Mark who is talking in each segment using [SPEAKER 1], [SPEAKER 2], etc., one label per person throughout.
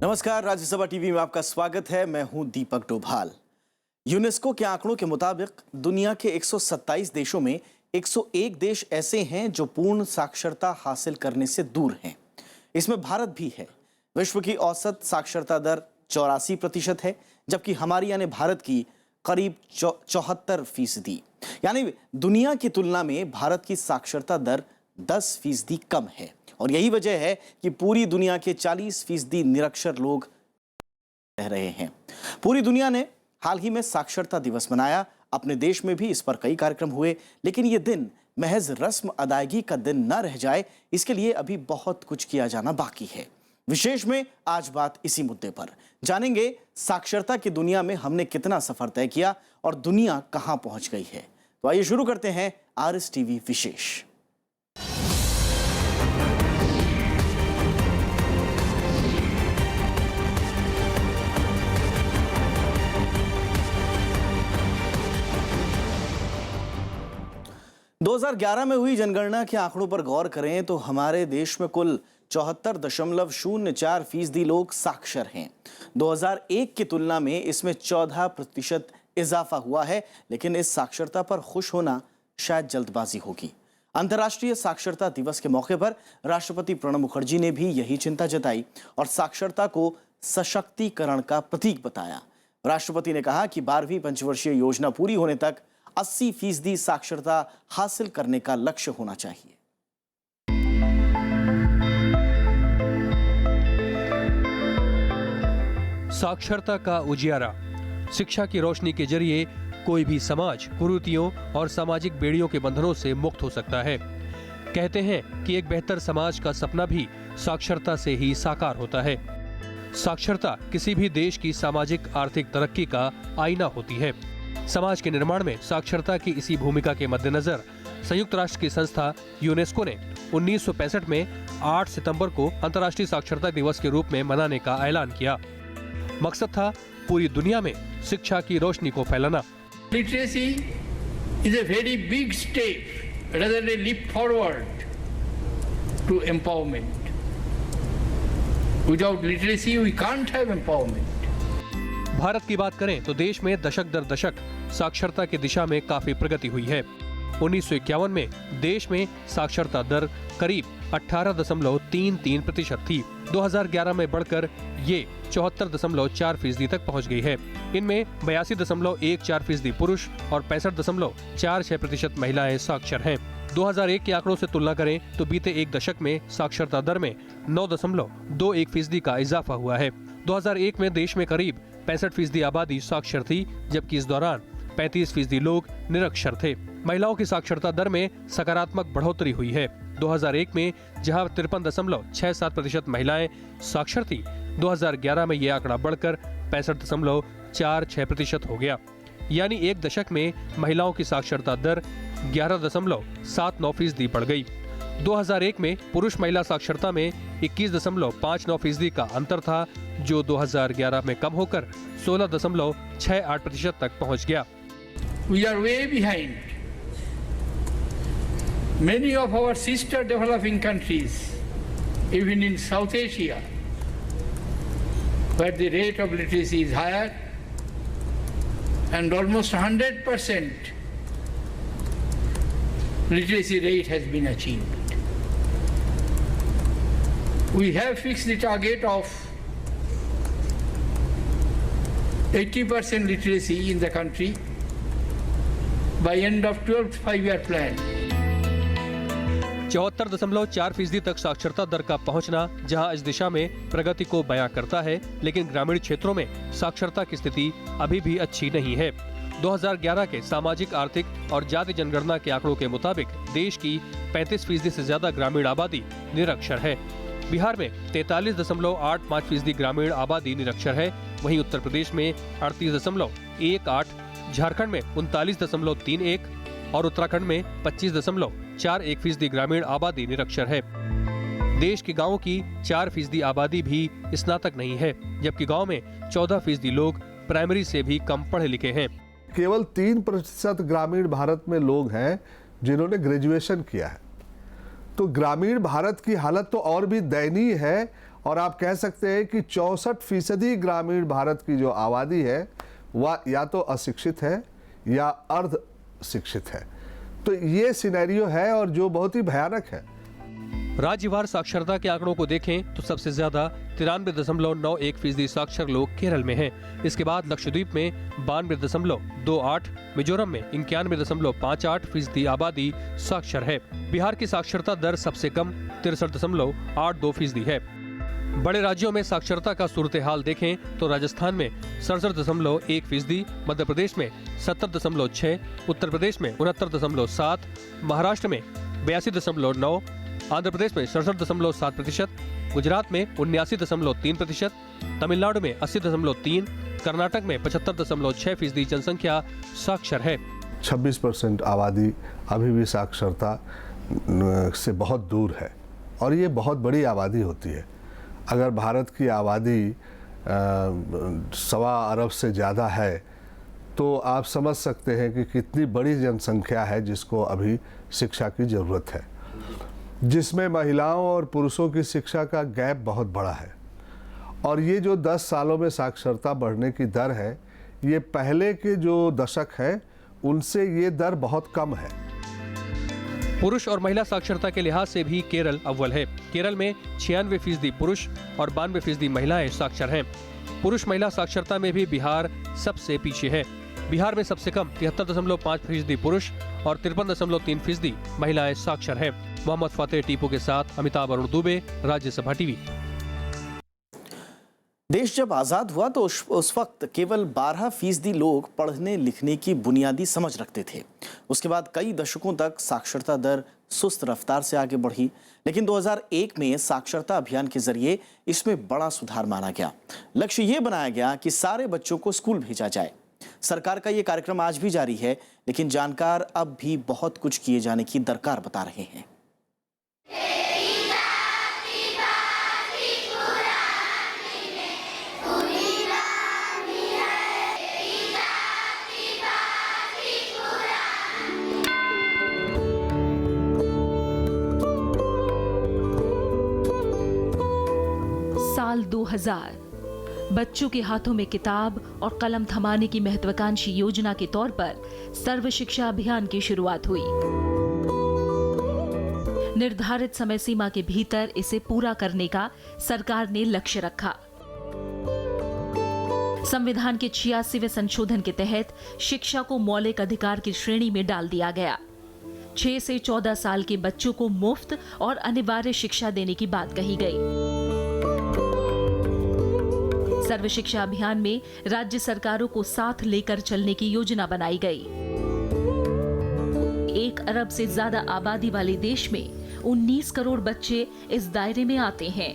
[SPEAKER 1] नमस्कार, राज्यसभा टीवी में आपका स्वागत है। मैं हूं दीपक डोभाल। यूनेस्को के आंकड़ों के मुताबिक दुनिया के 127 देशों में 101 देश ऐसे हैं जो पूर्ण साक्षरता हासिल करने से दूर हैं। इसमें भारत भी है। विश्व की औसत साक्षरता दर 84% है, जबकि हमारी यानी भारत की करीब 74%। यानी दुनिया की तुलना में भारत की साक्षरता दर 10% कम है। और यही वजह है कि पूरी दुनिया के 40% निरक्षर लोग रह रहे हैं। पूरी दुनिया ने हाल ही में साक्षरता दिवस मनाया। अपने देश में भी इस पर कई कार्यक्रम हुए, लेकिन ये दिन महज रस्म अदायगी का दिन न रह जाए, इसके लिए अभी बहुत कुछ किया जाना बाकी है। विशेष में आज बात इसी मुद्दे पर जानेंगे। साक्षरता की दुनिया में हमने कितना सफर तय किया और दुनिया कहां पहुंच गई है। तो आइए शुरू करते हैं आरएस टीवी विशेष। दो 2011 में हुई जनगणना के आंकड़ों पर गौर करें तो हमारे देश में कुल 74.04% लोग साक्षर हैं। 2001 की तुलना में इसमें 14% इजाफा हुआ है, लेकिन इस साक्षरता पर खुश होना शायद जल्दबाजी होगी। अंतर्राष्ट्रीय साक्षरता दिवस के मौके पर राष्ट्रपति प्रणब मुखर्जी ने भी यही चिंता जताई और साक्षरता को सशक्तिकरण का प्रतीक बताया। राष्ट्रपति ने कहा कि 12वीं पंचवर्षीय योजना पूरी होने तक 80% साक्षरता हासिल करने का लक्ष्य होना चाहिए।
[SPEAKER 2] साक्षरता का उजियारा, शिक्षा की रोशनी के जरिए कोई भी समाज कुरीतियों और सामाजिक बेड़ियों के बंधनों से मुक्त हो सकता है। कहते हैं कि एक बेहतर समाज का सपना भी साक्षरता से ही साकार होता है। साक्षरता किसी भी देश की सामाजिक आर्थिक तरक्की का आईना होती है। समाज के निर्माण में साक्षरता की इसी भूमिका के मद्देनजर संयुक्त राष्ट्र की संस्था यूनेस्को ने 1965 में 8 सितंबर को अंतर्राष्ट्रीय साक्षरता दिवस के रूप में मनाने का ऐलान किया। मकसद था पूरी दुनिया में शिक्षा की रोशनी को फैलाना।
[SPEAKER 3] Literacy is a very big step rather than a leap forward to empowerment. Without literacy we can't have empowerment.
[SPEAKER 2] Bharat की बात करें तो देश में दशक दर दशक साक्षरता की दिशा में काफी प्रगति हुई है। 1951 में देश में साक्षरता दर करीब 18.33% थी। 2011 में बढ़कर ये 74.4% तक पहुंच गई है। इनमें 82.14% पुरुष और 65.46% महिलाएं साक्षर हैं। 2001 के आंकड़ों से तुलना करें तो बीते एक दशक में साक्षरता दर में 9.21% का इजाफा हुआ है। 2001 में देश में करीब 65% आबादी साक्षर थी, जबकि इस दौरान 35% लोग निरक्षर थे। महिलाओं की साक्षरता दर में सकारात्मक बढ़ोतरी हुई है। 2001 में जहां 53.67% महिलाएं साक्षर थी, 2011 में यह आंकड़ा बढ़कर 65.46% हो गया। यानी एक दशक में महिलाओं की साक्षरता दर 11.79% बढ़ गई। 2001 में पुरुष महिला साक्षरता में 21.59% का अंतर था, जो 2011 में कम होकर 16.68% तक पहुंच गया।
[SPEAKER 3] We are way behind many of our sister developing countries, even in South Asia, where the rate of literacy is higher and almost 100% literacy rate has been achieved. We have fixed the target of 80% literacy in the country by end of 12th five-year plan.
[SPEAKER 2] 74.4% तक साक्षरता दर का पहुंचना जहां इस दिशा में प्रगति को बयां करता है, लेकिन ग्रामीण क्षेत्रों में साक्षरता की स्थिति अभी भी अच्छी नहीं है। 2011 के सामाजिक आर्थिक और जाति जनगणना के आंकड़ों के मुताबिक देश की 35% से ज्यादा ग्रामीण आबादी निरक्षर है। बिहार में 43.85% ग्रामीण आबादी निरक्षर है। वहीं उत्तर प्रदेश में 38.18, झारखंड में 39.31 और उत्तराखंड में 25.41% ग्रामीण आबादी निरक्षर है। देश के गांवों की 4% आबादी भी स्नातक नहीं है, जबकि गांव में 14% लोग प्राइमरी से भी कम पढ़े लिखे हैं।
[SPEAKER 4] केवल 3% ग्रामीण भारत में लोग हैं जिन्होंने ग्रेजुएशन किया है। तो ग्रामीण भारत की हालत तो और भी दयनीय है और आप कह सकते हैं कि 64% ग्रामीण भारत की जो आबादी है वह या तो अशिक्षित है या अर्ध शिक्षित है। तो ये सिनेरियो है और जो बहुत ही भयानक है।
[SPEAKER 2] राज्यवार साक्षरता के आंकड़ों को देखें तो सबसे ज्यादा 93.91% साक्षर लोग केरल में हैं। इसके बाद लक्षद्वीप में 92.28, मिजोरम में 91.58% आबादी साक्षर है। बिहार की साक्षरता दर सबसे कम 63.82% है। बड़े राज्यों में साक्षरता का सूरत हाल देखें तो राजस्थान में 67.1%, मध्य प्रदेश में 70.6%, उत्तर प्रदेश में 69.7%, महाराष्ट्र में 82.9%, आंध्र प्रदेश में 67.7%, गुजरात में 79.3%, तमिलनाडु में 80.3%, कर्नाटक में 75.6% जनसंख्या साक्षर है।
[SPEAKER 4] 26% आबादी अभी भी साक्षरता से बहुत दूर है और ये बहुत बड़ी आबादी होती है। अगर भारत की आबादी 1.25 अरब से ज़्यादा है तो आप समझ सकते हैं कि कितनी बड़ी जनसंख्या है जिसको अभी शिक्षा की ज़रूरत है, जिसमें महिलाओं और पुरुषों की शिक्षा का गैप बहुत बड़ा है। और ये जो 10 सालों में साक्षरता बढ़ने की दर है, ये पहले के जो दशक है उनसे ये दर बहुत कम है।
[SPEAKER 2] पुरुष और महिला साक्षरता के लिहाज से भी केरल अव्वल है। केरल में 96% पुरुष और 92% महिलाएं साक्षर हैं। पुरुष महिला साक्षरता में भी बिहार सबसे पीछे है। बिहार में सबसे कम 73.5% पुरुष और 53.3% महिलाएं साक्षर हैं। मोहम्मद फतेह टीपू के साथ अमिताभ अरुण दुबे, राज्यसभा टीवी।
[SPEAKER 1] देश जब आज़ाद हुआ तो उस वक्त केवल 12% लोग पढ़ने लिखने की बुनियादी समझ रखते थे। उसके बाद कई दशकों तक साक्षरता दर सुस्त रफ्तार से आगे बढ़ी, लेकिन 2001 में साक्षरता अभियान के जरिए इसमें बड़ा सुधार माना गया। लक्ष्य ये बनाया गया कि सारे बच्चों को स्कूल भेजा जाए। सरकार का ये कार्यक्रम आज भी जारी है, लेकिन जानकार अब भी बहुत कुछ किए जाने की दरकार बता रहे हैं।
[SPEAKER 5] साल 2000 बच्चों के हाथों में किताब और कलम थमाने की महत्वाकांक्षी योजना के तौर पर सर्व शिक्षा अभियान की शुरुआत हुई। निर्धारित समय सीमा के भीतर इसे पूरा करने का सरकार ने लक्ष्य रखा। संविधान के 86वें संशोधन के तहत शिक्षा को मौलिक अधिकार की श्रेणी में डाल दिया गया। 6 से 14 साल के बच्चों को मुफ्त और अनिवार्य शिक्षा देने की बात कही गई। सर्व शिक्षा अभियान में राज्य सरकारों को साथ लेकर चलने की योजना बनाई गई। 1 अरब से ज्यादा आबादी वाले देश में 19 करोड़ बच्चे इस दायरे में आते हैं।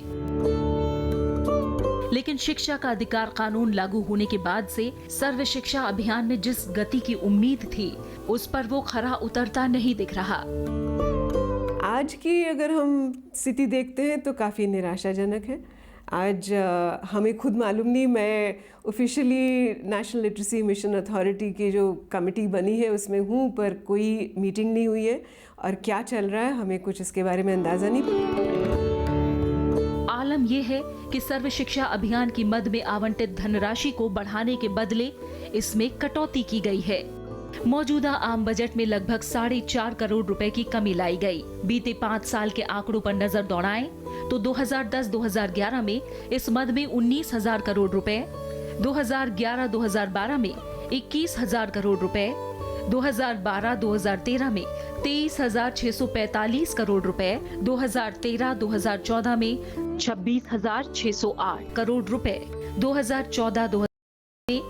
[SPEAKER 5] लेकिन शिक्षा का अधिकार कानून लागू होने के बाद से सर्व शिक्षा अभियान में जिस गति की उम्मीद थी, उस पर वो खरा उतरता नहीं दिख रहा।
[SPEAKER 6] आज की अगर हम स्थिति देखते हैं तो काफ़ी निराशाजनक है। आज हमें खुद मालूम नहीं, मैं officially national literacy mission authority की जो कमेटी बनी है उसमें हूँ, पर कोई मीटिंग नहीं हुई है और क्या चल रहा है हमें कुछ इसके बारे में अंदाज़ा नहीं।
[SPEAKER 5] आलम यह है कि सर्व शिक्षा अभियान की मद में आवंटित धनराशि को बढ़ाने के बदले इसमें कटौती की गई है। मौजूदा आम बजट में लगभग 4.5 करोड़ रुपए की कमी लाई गई। बीते 5 साल के आंकड़ों पर नजर दौड़ाएं तो 2010-2011 में इस मद में 19,000 करोड़ रुपए, 2011-2012 में 21,000 करोड़ रुपए, 2012-2013 में 23,645 करोड़ रुपए, 2013-2014 में 26,608 करोड़ रुपए, 2014-2015 में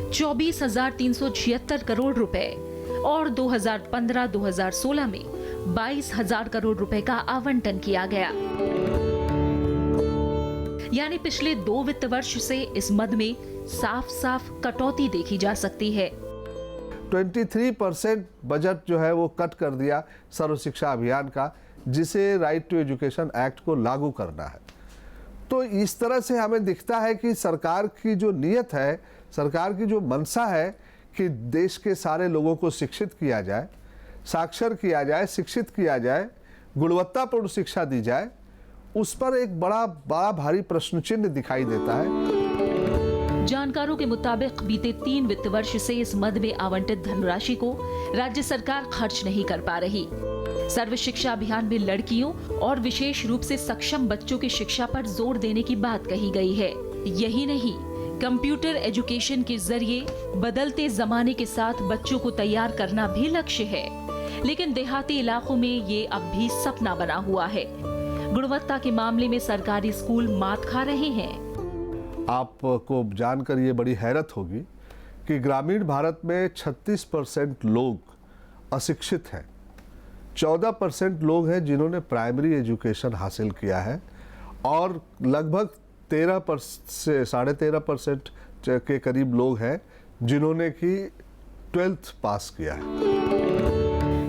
[SPEAKER 5] 24,376 करोड़ रुपए और 2015-2016 में 22,000 करोड़ रुपए का आवंटन किया गया। यानी पिछले 2 वित्त वर्ष से इस मद में साफ साफ कटौती देखी जा सकती है।
[SPEAKER 4] 23% बजट जो है वो कट कर दिया सर्व शिक्षा अभियान का, जिसे राइट टू एजुकेशन एक्ट को लागू करना है। तो इस तरह से हमें दिखता है कि सरकार की जो नीयत है, सरकार की जो मंशा है कि देश के सारे लोगों को शिक्षित किया जाए, साक्षर किया जाए, शिक्षित किया जाए, गुणवत्तापूर्ण शिक्षा दी जाए, उस पर एक बड़ा भारी प्रश्न चिन्ह दिखाई देता है।
[SPEAKER 5] जानकारों के मुताबिक बीते 3 वित्त वर्ष से इस मद में आवंटित धनराशि को राज्य सरकार खर्च नहीं कर पा रही। सर्व शिक्षा अभियान में लड़कियों और विशेष रूप से सक्षम बच्चों की शिक्षा पर जोर देने की बात कही गई है। यही नहीं, कंप्यूटर एजुकेशन के जरिए बदलते जमाने के साथ बच्चों को तैयार करना भी लक्ष्य है, लेकिन देहाती इलाकों में ये अब भी सपना बना हुआ है। गुणवत्ता के मामले में सरकारी स्कूल मात खा रहे हैं।
[SPEAKER 4] आपको जानकर ये बड़ी हैरत होगी कि ग्रामीण भारत में 36% लोग अशिक्षित हैं। 14% लोग हैं जिन्होंने प्राइमरी एजुकेशन हासिल किया है और लगभग 13 से 13.5% के करीब लोग हैं जिन्होंने कि 12th पास किया है।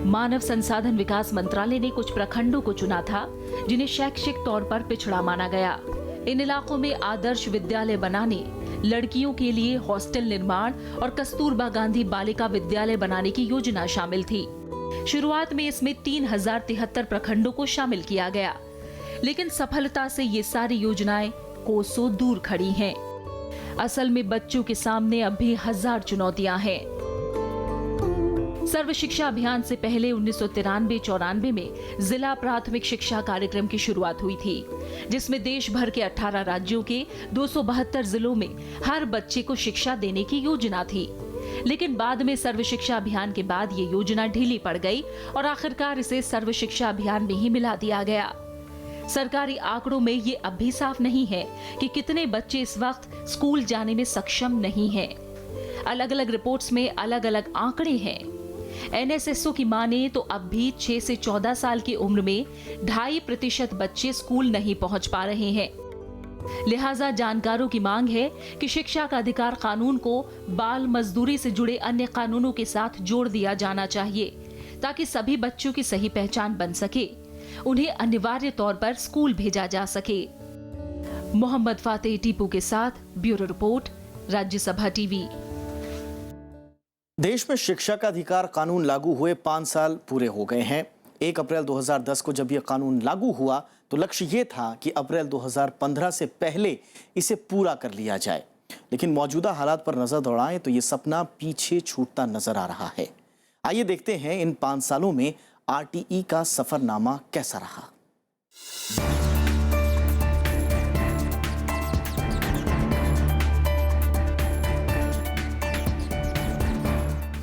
[SPEAKER 5] मानव संसाधन विकास मंत्रालय ने कुछ प्रखंडों को चुना था जिन्हें शैक्षिक तौर पर पिछड़ा माना गया। इन इलाकों में आदर्श विद्यालय बनाने, लड़कियों के लिए हॉस्टल निर्माण और कस्तूरबा गांधी बालिका विद्यालय बनाने की योजना शामिल थी। शुरुआत में इसमें 3073 प्रखंडों को शामिल किया गया, लेकिन सफलता से ये सारी योजनाएं कोसों दूर खड़ी हैं। असल में बच्चों के सामने अब भी 1000 चुनौतियां हैं। सर्व शिक्षा अभियान से पहले 1993-94 में जिला प्राथमिक शिक्षा कार्यक्रम की शुरुआत हुई थी, जिसमें देश भर के 18 राज्यों के 272 जिलों में हर बच्चे को शिक्षा देने की योजना थी। लेकिन बाद में सर्व शिक्षा अभियान के बाद ये योजना ढीली पड़ गई और आखिरकार इसे सर्व शिक्षा अभियान में ही मिला दिया गया। सरकारी आंकड़ों में ये अब भी साफ नहीं है कि कितने बच्चे इस वक्त स्कूल जाने में सक्षम नहीं हैं। अलग अलग रिपोर्ट्स में अलग अलग आंकड़े हैं। NSSO की माने तो अब भी 6 से 14 साल की उम्र में 2.5% बच्चे स्कूल नहीं पहुंच पा रहे हैं। लिहाजा जानकारों की मांग है कि शिक्षा का अधिकार कानून को बाल मजदूरी से जुड़े अन्य कानूनों के साथ जोड़ दिया जाना चाहिए, ताकि सभी बच्चों की सही पहचान बन सके, उन्हें अनिवार्य तौर पर स्कूल भेजा जा सके। मोहम्मद फातेह टीपू के साथ ब्यूरो रिपोर्ट, राज्यसभा टीवी।
[SPEAKER 1] देश में शिक्षा का अधिकार कानून लागू हुए 5 साल पूरे हो गए हैं। 1 अप्रैल 2010 को जब यह कानून लागू हुआ तो लक्ष्य ये था कि अप्रैल 2015 से पहले इसे पूरा कर लिया जाए, लेकिन मौजूदा हालात पर नजर दौड़ाएं तो ये सपना पीछे छूटता नजर आ रहा है। आइए देखते हैं इन 5 सालों में RTE का सफरनामा कैसा रहा।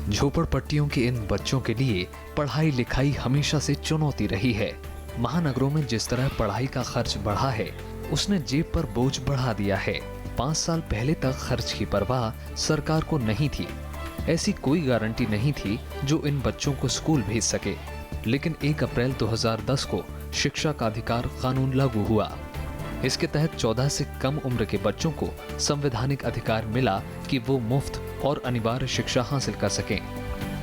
[SPEAKER 7] झोपड़पट्टियों के इन बच्चों के लिए पढ़ाई लिखाई हमेशा से चुनौती रही है। महानगरों में जिस तरह पढ़ाई का खर्च बढ़ा है, उसने जेब पर बोझ बढ़ा दिया है। 5 साल पहले तक खर्च की परवाह सरकार को नहीं थी। ऐसी कोई गारंटी नहीं थी जो इन बच्चों को स्कूल भेज सके। लेकिन 1 अप्रैल 2010 को शिक्षा का अधिकार कानून लागू हुआ। इसके तहत 14 से कम उम्र के बच्चों को संवैधानिक अधिकार मिला कि वो मुफ्त और अनिवार्य शिक्षा हासिल कर सकें।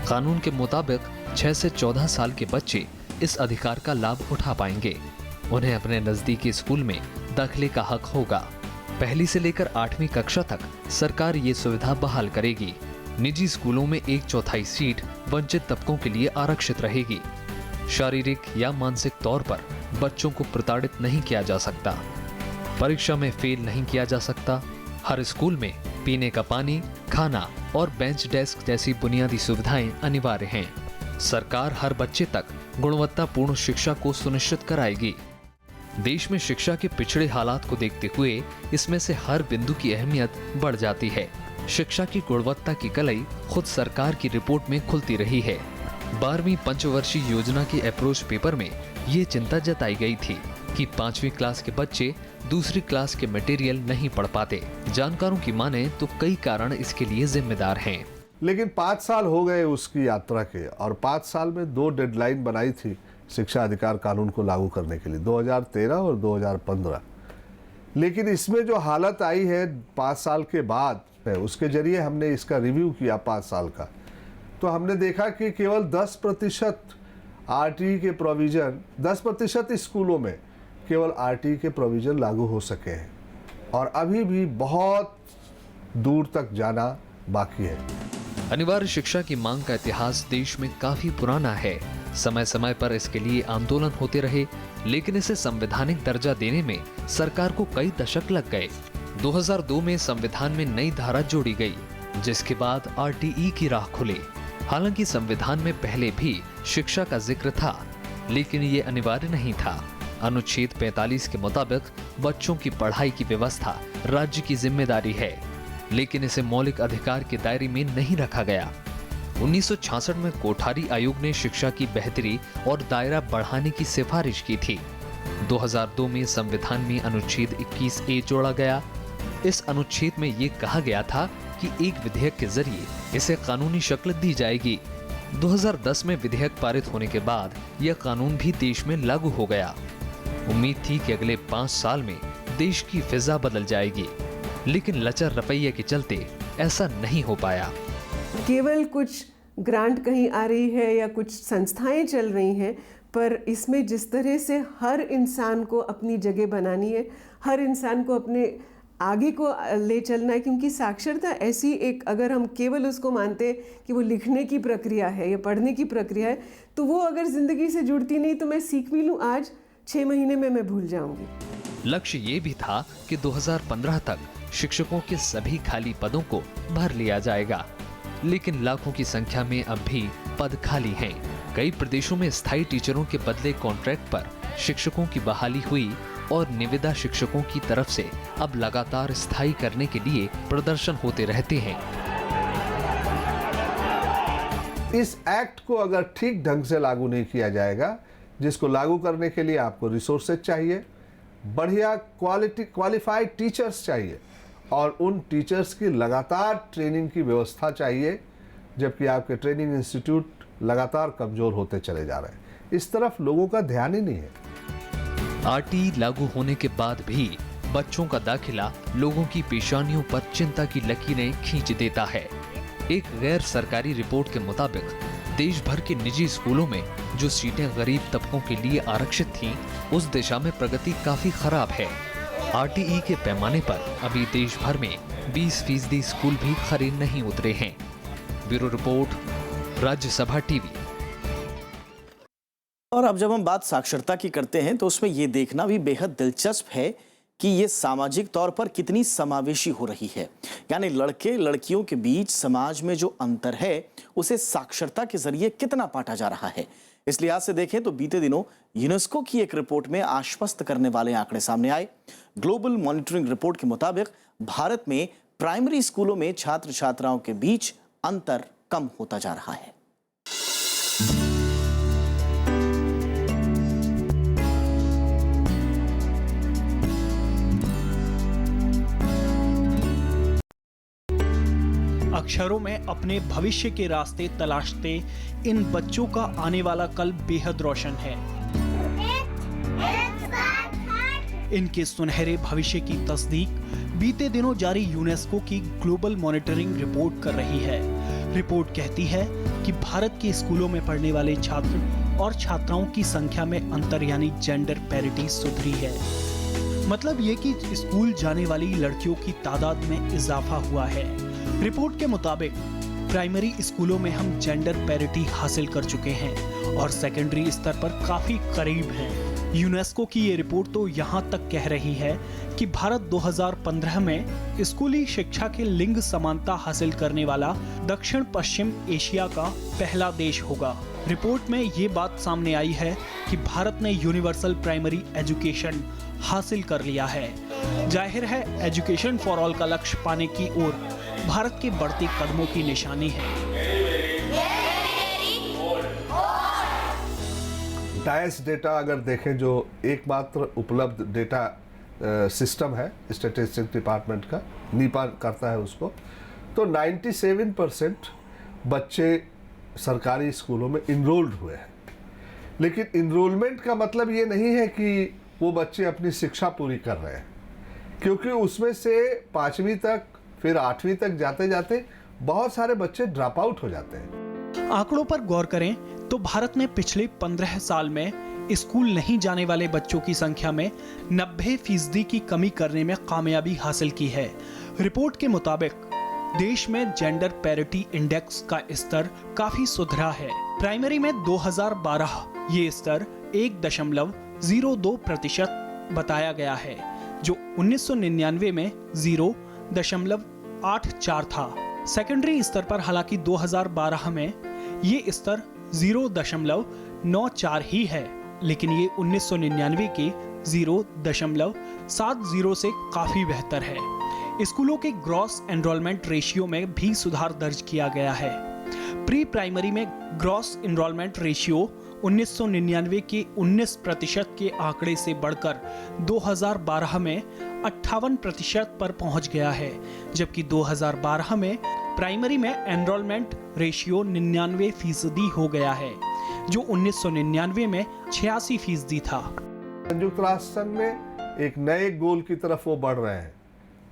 [SPEAKER 7] कानून के मुताबिक 6 से 14 साल के बच्चे इस अधिकार का लाभ उठा पाएंगे। उन्हें अपने नजदीकी स्कूल में दाखिले का हक होगा। 1ली से लेकर 8वीं कक्षा तक सरकार ये सुविधा बहाल करेगी। निजी स्कूलों में 1/4 सीट वंचित तबकों के लिए आरक्षित रहेगी। शारीरिक या मानसिक तौर पर बच्चों को प्रताड़ित नहीं किया जा सकता। परीक्षा में फेल नहीं किया जा सकता। हर स्कूल में पीने का पानी, खाना और बेंच डेस्क जैसी बुनियादी सुविधाएं अनिवार्य हैं। सरकार हर बच्चे तक गुणवत्तापूर्ण शिक्षा को सुनिश्चित कराएगी। देश में शिक्षा के पिछड़े हालात को देखते हुए इसमें से हर बिंदु की अहमियत बढ़ जाती है। शिक्षा की गुणवत्ता की कलई खुद सरकार की रिपोर्ट में खुलती रही है। 12वीं पंचवर्षीय योजना के अप्रोच पेपर में ये चिंता जताई गई थी कि 5वीं क्लास के बच्चे दूसरी क्लास के मटेरियल नहीं पढ़ पाते। जानकारों की माने तो कई कारण इसके लिए जिम्मेदार हैं।
[SPEAKER 4] लेकिन 5 साल हो गए उसकी यात्रा के, और 5 साल में 2 डेडलाइन बनाई थी शिक्षा अधिकार कानून को लागू करने के लिए, 2013 और 2015। लेकिन इसमें जो हालत आई है 5 साल के बाद, उसके जरिए हमने इसका रिव्यू किया 5 साल का, तो हमने देखा कि केवल 10% RTE के प्रोविज़न, 10% स्कूलों में केवल RTE के प्रोविज़न लागू हो सके हैं, और अभी भी बहुत दूर तक जाना बाकी है।
[SPEAKER 7] अनिवार्य शिक्षा की मांग का इतिहास देश में काफी पुराना है। समय समय पर इसके लिए आंदोलन होते रहे, लेकिन इसे संवैधानिक दर्जा देने में सरकार को कई दशक लग गए। 2002 में संविधान में नई धारा जोड़ी गई, जिसके बाद RTE की राह खुली। हालांकि संविधान में पहले भी शिक्षा का जिक्र था, लेकिन ये अनिवार्य नहीं था। अनुच्छेद 45 के मुताबिक बच्चों की पढ़ाई की व्यवस्था राज्य की जिम्मेदारी है, लेकिन इसे मौलिक अधिकार के दायरे में नहीं रखा गया। 1966 में कोठारी आयोग ने शिक्षा की बेहतरी और दायरा बढ़ाने की सिफारिश की थी। 2002 में संविधान में अनुच्छेद 21A जोड़ा गया। इस अनुच्छेद में ये कहा गया था कि एक विधेयक के जरिए इसे कानूनी शक्ल दी जाएगी। 2010 में विधेयक पारित होने के बाद यह कानून भी देश में लागू हो गया। उम्मीद थी कि अगले 5 साल में देश की फिजा बदल जाएगी, लेकिन लचर रवैये के चलते ऐसा नहीं हो पाया।
[SPEAKER 6] केवल कुछ ग्रांट कहीं आ रही है या कुछ संस्थाएं चल रही हैं, पर इसमें जिस तरह से हर इंसान को अपनी जगह बनानी है, हर इंसान को अपने आगे को ले चलना है, क्योंकि साक्षरता ऐसी एक, अगर हम केवल उसको मानते हैं कि वो लिखने की प्रक्रिया है या पढ़ने की प्रक्रिया है, तो वो अगर ज़िंदगी से जुड़ती नहीं तो मैं सीख भी लूँ आज, 6 महीने में मैं भूल जाऊंगी।
[SPEAKER 7] लक्ष्य ये भी था कि 2015 तक शिक्षकों के सभी खाली पदों को भर लिया जाएगा, लेकिन लाखों की संख्या में अब भी पद खाली हैं। कई प्रदेशों में स्थायी टीचरों के बदले कॉन्ट्रैक्ट पर शिक्षकों की बहाली हुई और निविदा शिक्षकों की तरफ से अब लगातार स्थायी करने के लिए प्रदर्शन होते रहते हैं।
[SPEAKER 4] इस एक्ट को अगर ठीक ढंग से लागू नहीं किया जाएगा, जिसको लागू करने के लिए आपको रिसोर्सेज चाहिए, बढ़िया क्वालिफाइड टीचर्स चाहिए और उन टीचर्स की लगातार ट्रेनिंग की व्यवस्था चाहिए, जबकि आपके ट्रेनिंग इंस्टीट्यूट लगातार कमजोर होते चले जा रहे हैं। इस तरफ लोगों का ध्यान ही नहीं है।
[SPEAKER 7] RTE लागू होने के बाद भी बच्चों का दाखिला लोगों की पेशानियों पर चिंता की लकीरें खींच देता है। एक गैर सरकारी रिपोर्ट के मुताबिक देश भर के निजी स्कूलों में जो सीटें गरीब तबकों के लिए आरक्षित थीं, उस दिशा में प्रगति काफी खराब है। RTE के पैमाने पर अभी देश भर में 20% स्कूल भी खरे नहीं उतरे हैं। Bureau report, Rajya Sabha TV.
[SPEAKER 1] और अब जब हम बात साक्षरता की करते हैं तो उसमें ये देखना भी बेहद दिलचस्प है कि ये सामाजिक तौर पर कितनी समावेशी हो रही है। यानी लड़के लड़कियों के बीच समाज में जो अंतर है उसे साक्षरता के जरिए कितना पाटा जा रहा है। इस लिहाज से देखें तो बीते दिनों यूनेस्को की एक रिपोर्ट में आश्वस्त करने वाले आंकड़े सामने आए। ग्लोबल मॉनिटरिंग रिपोर्ट के मुताबिक भारत में प्राइमरी स्कूलों में छात्र छात्राओं के बीच अंतर कम होता जा रहा है।
[SPEAKER 8] अक्षरों में अपने भविष्य के रास्ते तलाशते इन बच्चों का आने वाला कल बेहद रोशन है। इनके सुनहरे भविष्य की तस्दीक बीते दिनों जारी यूनेस्को की ग्लोबल मॉनिटरिंग रिपोर्ट कर रही है। रिपोर्ट कहती है कि भारत के स्कूलों में पढ़ने वाले छात्र और छात्राओं की संख्या में अंतर यानी जेंडर पैरिटी सुधरी है। मतलब ये कि स्कूल जाने वाली लड़कियों की तादाद में इजाफा हुआ है। रिपोर्ट के मुताबिक प्राइमरी स्कूलों में हम जेंडर पैरिटी हासिल कर चुके हैं और सेकेंडरी स्तर पर काफी करीब हैं। यूनेस्को की ये रिपोर्ट तो यहाँ तक कह रही है कि भारत 2015 में स्कूली शिक्षा के लिंग समानता हासिल करने वाला दक्षिण पश्चिम एशिया का पहला देश होगा। रिपोर्ट में ये बात सामने आई है कि भारत ने यूनिवर्सल प्राइमरी एजुकेशन हासिल कर लिया है। जाहिर है एजुकेशन फॉर ऑल का लक्ष्य पाने की ओर भारत के बढ़ते कदमों की निशानी है।
[SPEAKER 4] डाइस डेटा अगर देखें, जो एकमात्र उपलब्ध डेटा सिस्टम है स्टैटिस्टिक्स डिपार्टमेंट का, नीपा करता है उसको, तो 97% बच्चे सरकारी स्कूलों में इनरोल्ड हुए हैं। लेकिन इनरोलमेंट का मतलब ये नहीं है कि वो बच्चे अपनी शिक्षा पूरी कर रहे हैं, क्योंकि उसमें से 5वीं तक फिर 8वीं तक जाते जाते बहुत सारे बच्चे ड्रॉप आउट हो जाते हैं।
[SPEAKER 8] आंकड़ों पर गौर करें तो भारत ने पिछले 15 साल में स्कूल नहीं जाने वाले बच्चों की संख्या में 90% की कमी करने में कामयाबी हासिल की है। रिपोर्ट के मुताबिक देश में जेंडर पैरिटी इंडेक्स का स्तर काफी सुधरा है। प्राइमरी में 2012 ये स्तर 1.02% बताया गया है, जो 1999 में 0.84 था। सेकेंडरी स्तर पर हालांकि 2012 में ये स्तर 0.94 ही है, लेकिन ये 1999 के 0.70 से काफी बेहतर है। स्कूलों के ग्रॉस एनरोलमेंट रेशियो में भी सुधार दर्ज किया गया है। प्री प्राइमरी में ग्रॉस एनरोलमेंट रेशियो 1999 के 19% के आंकड़े से बढ़कर 2012 में 58% पर पहुंच गया है, जबकि 2012 में प्राइमरी में एनरोलमेंट रेशियो 99% हो गया है, जो 1999 में 86% था।
[SPEAKER 4] संयुक्त राष्ट्र संघ में एक नए गोल की तरफ वो बढ़ रहे हैं।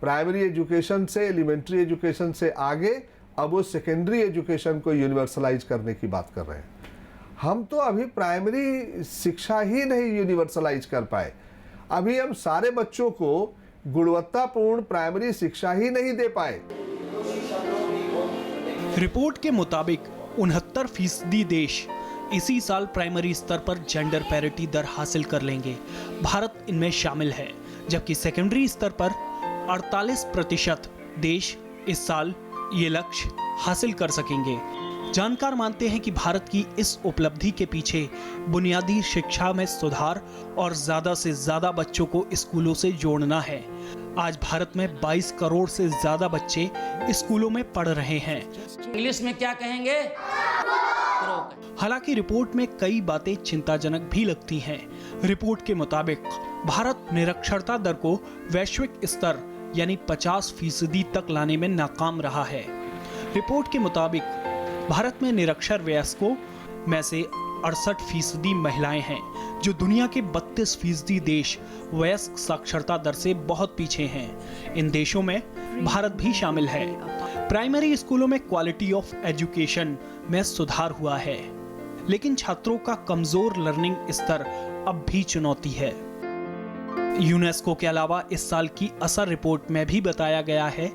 [SPEAKER 4] प्राइमरी एजुकेशन से, एलिमेंट्री एजुकेशन से आगे अब वो सेकेंडरी एजुकेशन को यूनिवर्सलाइज करने की बात कर रहे हैं। हम तो अभी प्राइमरी शिक्षा ही नहीं यूनिवर्सलाइज कर पाए। अभी हम सारे बच्चों को गुणवत्तापूर्ण प्राइमरी शिक्षा ही नहीं दे पाए।
[SPEAKER 8] रिपोर्ट के मुताबिक 69% देश इसी साल प्राइमरी स्तर पर जेंडर पैरिटी दर हासिल कर लेंगे। भारत इनमें शामिल है, जबकि सेकेंडरी स्तर पर 48% देश इस साल ये लक्ष्य हासिल कर सकेंगे। जानकार मानते हैं कि भारत की इस उपलब्धि के पीछे बुनियादी शिक्षा में सुधार और ज्यादा से ज्यादा बच्चों को स्कूलों से जोड़ना है। आज भारत में 22 करोड़ से ज्यादा बच्चे स्कूलों में पढ़ रहे हैं।
[SPEAKER 9] इंग्लिश में क्या कहेंगे?
[SPEAKER 8] हालांकि रिपोर्ट में कई बातें चिंताजनक भी लगती हैं। रिपोर्ट के मुताबिक भारत निरक्षरता दर को वैश्विक स्तर यानी 50% तक लाने में नाकाम रहा है। रिपोर्ट के मुताबिक भारत में निरक्षर वयस्कों में से 68% महिलाएं हैं, जो दुनिया के 32% देश वयस्क साक्षरता दर से बहुत पीछे हैं। इन देशों में भारत भी शामिल है। प्राइमरी स्कूलों में क्वालिटी ऑफ एजुकेशन में सुधार हुआ है, लेकिन छात्रों का कमजोर लर्निंग स्तर अब भी चुनौती है। यूनेस्को के अलावा इस साल की असर रिपोर्ट में भी बताया गया है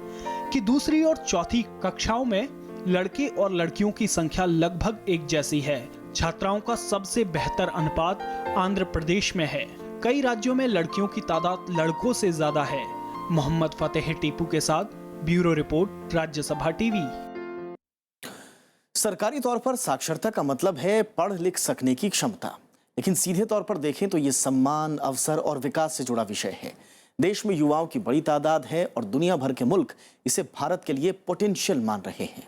[SPEAKER 8] कि दूसरी और चौथी कक्षाओं में लड़के और लड़कियों की संख्या लगभग एक जैसी है। छात्राओं का सबसे बेहतर अनुपात आंध्र प्रदेश में है। कई राज्यों में लड़कियों की तादाद लड़कों से ज्यादा है। मोहम्मद फतेह टीपू के साथ ब्यूरो रिपोर्ट, राज्यसभा टीवी।
[SPEAKER 1] सरकारी तौर पर साक्षरता का मतलब है पढ़ लिख सकने की क्षमता, लेकिन सीधे तौर पर देखें तो ये सम्मान, अवसर और विकास से जुड़ा विषय है। देश में युवाओं की बड़ी तादाद है और दुनिया भर के मुल्क इसे भारत के लिए पोटेंशियल मान रहे हैं।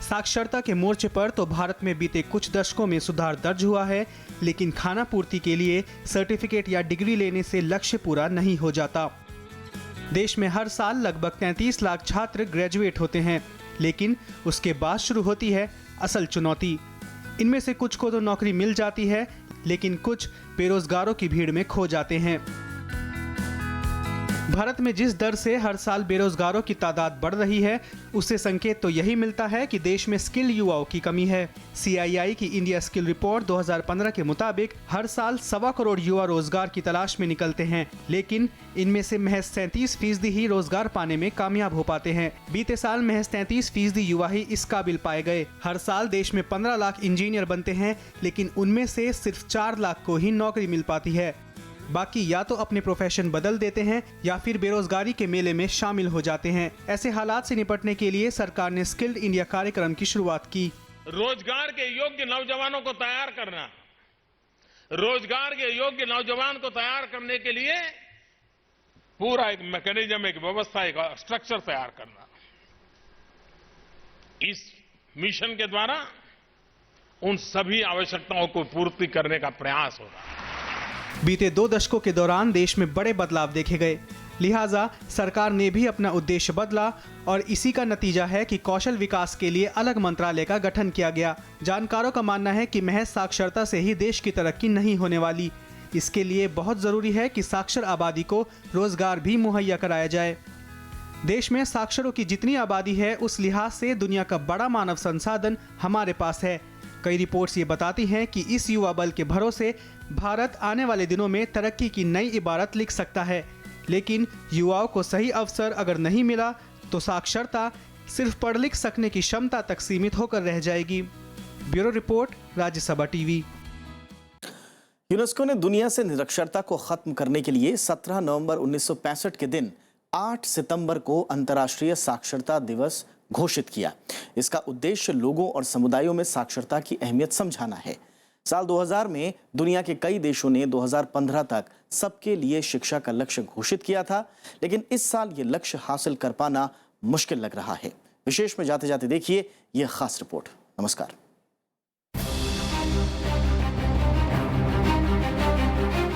[SPEAKER 10] साक्षरता के मोर्चे पर तो भारत में बीते कुछ दशकों में सुधार दर्ज हुआ है, लेकिन खाना पूर्ति के लिए सर्टिफिकेट या डिग्री लेने से लक्ष्य पूरा नहीं हो जाता। देश में हर साल लगभग 33 लाख छात्र ग्रेजुएट होते हैं, लेकिन उसके बाद शुरू होती है असल चुनौती। इनमें से कुछ को तो नौकरी मिल जाती है, लेकिन कुछ बेरोजगारों की भीड़ में खो जाते हैं। भारत में जिस दर से हर साल बेरोजगारों की तादाद बढ़ रही है, उससे संकेत तो यही मिलता है कि देश में स्किल युवाओं की कमी है। CII की इंडिया स्किल रिपोर्ट 2015 के मुताबिक हर साल 1.25 करोड़ युवा रोजगार की तलाश में निकलते हैं, लेकिन इनमें से महज 37% ही रोजगार पाने में कामयाब हो पाते हैं। बीते साल महज 33% युवा ही इस काबिल पाए गए। हर साल देश में 15 लाख इंजीनियर बनते हैं, लेकिन उनमें से सिर्फ 4 लाख को ही नौकरी मिल पाती है। बाकी या तो अपने प्रोफेशन बदल देते हैं या फिर बेरोजगारी के मेले में शामिल हो जाते हैं। ऐसे हालात से निपटने के लिए सरकार ने स्किल्ड इंडिया कार्यक्रम की शुरुआत की।
[SPEAKER 11] रोजगार के योग्य नौजवानों को तैयार करना, रोजगार के योग्य नौजवान को तैयार करने के लिए पूरा एक मैकेनिज्म, एक व्यवस्था, एक स्ट्रक्चर तैयार करना। इस मिशन के द्वारा उन सभी आवश्यकताओं को पूर्ति करने का प्रयास हो रहा है।
[SPEAKER 10] बीते 2 दशकों के दौरान देश में बड़े बदलाव देखे गए, लिहाजा सरकार ने भी अपना उद्देश्य बदला और इसी का नतीजा है कि कौशल विकास के लिए अलग मंत्रालय का गठन किया गया। जानकारों का मानना है कि महज साक्षरता से ही देश की तरक्की नहीं होने वाली। इसके लिए बहुत जरूरी है कि साक्षर आबादी को रोजगार भी मुहैया कराया जाए। देश में साक्षरों की जितनी आबादी है, उस लिहाज से दुनिया का बड़ा मानव संसाधन हमारे पास है। कई रिपोर्ट्स ये बताती हैं कि इस युवा बल के भरोसे भारत आने वाले दिनों में तरक्की की नई इबारत लिख सकता है। लेकिन युवाओं को सही अवसर अगर नहीं मिला तो साक्षरता सिर्फ पढ़ लिख सकने की क्षमता तक सीमित होकर रह जाएगी। Bureau report, Rajya Sabha TV.
[SPEAKER 1] UNESCO ने दुनिया से निरक्षरता को खत्म करने के लिए 17 नवंबर 1965 के दिन 8 सितंबर को अंतर्राष्ट्रीय साक्षरता दिवस घोषित किया। इसका उद्देश्य लोगों और समुदायों में साक्षरता की अहमियत समझाना है। साल 2000 में दुनिया के कई देशों ने 2015 तक सबके लिए शिक्षा का लक्ष्य घोषित किया था, लेकिन इस साल ये लक्ष्य हासिल कर पाना मुश्किल लग रहा है। विशेष में जाते जाते देखिए यह खास रिपोर्ट। नमस्कार।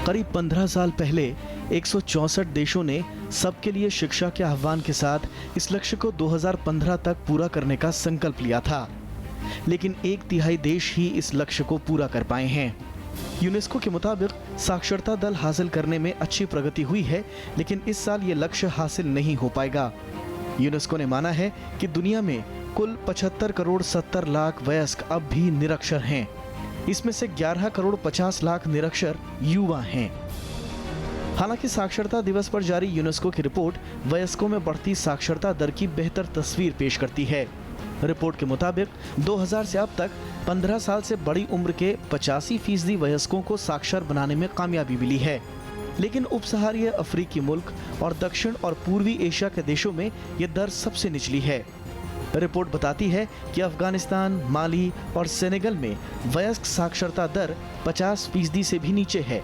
[SPEAKER 12] करीब 15 साल पहले 164 देशों ने सबके लिए शिक्षा के आह्वान के साथ इस लक्ष्य को 2015 तक पूरा करने का संकल्प लिया था, लेकिन 1/3 देश ही इस लक्ष्य को पूरा कर पाए हैं। यूनेस्को के मुताबिक साक्षरता दर हासिल करने में अच्छी प्रगति हुई है, लेकिन इस साल ये लक्ष्य हासिल नहीं हो पाएगा। यूनेस्को ने माना है कि दुनिया में कुल 75 करोड़ 70 लाख वयस्क अब भी निरक्षर हैं। इसमें से 11 करोड़ 50 लाख निरक्षर युवा हैं। हालांकि साक्षरता दिवस पर जारी यूनेस्को की रिपोर्ट वयस्कों में बढ़ती साक्षरता दर की बेहतर तस्वीर पेश करती है। रिपोर्ट के मुताबिक 2000 से अब तक 15 साल से बड़ी उम्र के 85% वयस्कों को साक्षर बनाने में कामयाबी मिली है, लेकिन उपसहारीय अफ्रीकी मुल्क और दक्षिण और पूर्वी एशिया के देशों में ये दर सबसे निचली है। रिपोर्ट बताती है कि अफगानिस्तान, माली और सेनेगल में वयस्क साक्षरता दर 50% से भी नीचे है।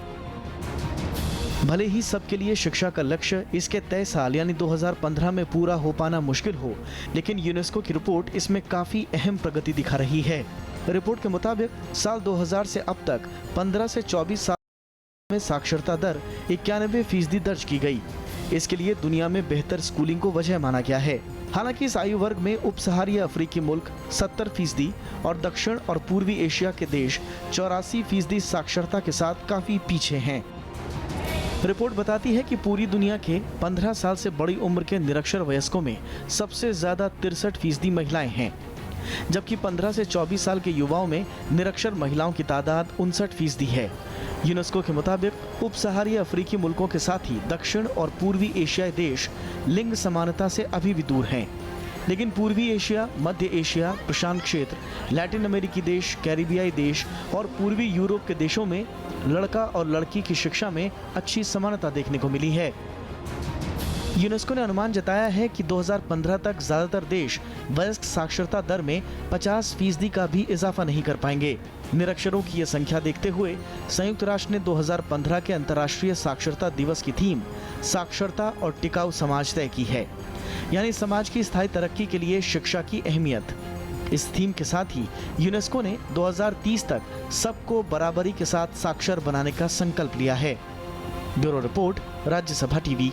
[SPEAKER 12] भले ही सबके लिए शिक्षा का लक्ष्य इसके तय साल यानी 2015 में पूरा हो पाना मुश्किल हो, लेकिन यूनेस्को की रिपोर्ट इसमें काफी अहम प्रगति दिखा रही है। रिपोर्ट के मुताबिक साल 2000 से अब तक 15 से 24 साल में साक्षरता दर 91% दर्ज की गई। इसके लिए दुनिया में बेहतर स्कूलिंग को वजह माना गया है। हालांकि इस आयु वर्ग में उपसहारीय अफ्रीकी मुल्क 70% और दक्षिण और पूर्वी एशिया के देश 84% साक्षरता के साथ काफी पीछे हैं। रिपोर्ट बताती है कि पूरी दुनिया के 15 साल से बड़ी उम्र के निरक्षर वयस्कों में सबसे ज्यादा 63% महिलाएं हैं, जबकि 15 से 24 साल के युवाओं में निरक्षर महिलाओं की तादाद 59% है। यूनेस्को के मुताबिक उपसहारीय अफ्रीकी मुल्कों के साथ ही दक्षिण और पूर्वी एशियाई देश लिंग समानता से अभी भी दूर हैं, लेकिन पूर्वी एशिया, मध्य एशिया, प्रशांत क्षेत्र, लैटिन अमेरिकी देश, कैरिबियाई देश और पूर्वी यूरोप के देशों में लड़का और लड़की की शिक्षा में अच्छी समानता देखने को मिली है। यूनेस्को ने अनुमान जताया है कि 2015 तक ज्यादातर देश वयस्क साक्षरता दर में 50% का भी इजाफा नहीं कर पाएंगे। निरक्षरों की यह संख्या देखते हुए संयुक्त राष्ट्र ने 2015 के अंतर्राष्ट्रीय साक्षरता दिवस की थीम साक्षरता और टिकाऊ समाज तय की है, यानी समाज की स्थायी तरक्की के लिए शिक्षा की अहमियत। इस थीम के साथ ही यूनेस्को ने 2030 तक सबको बराबरी के साथ साक्षर बनाने का संकल्प लिया है। Bureau report, Rajya Sabha TV.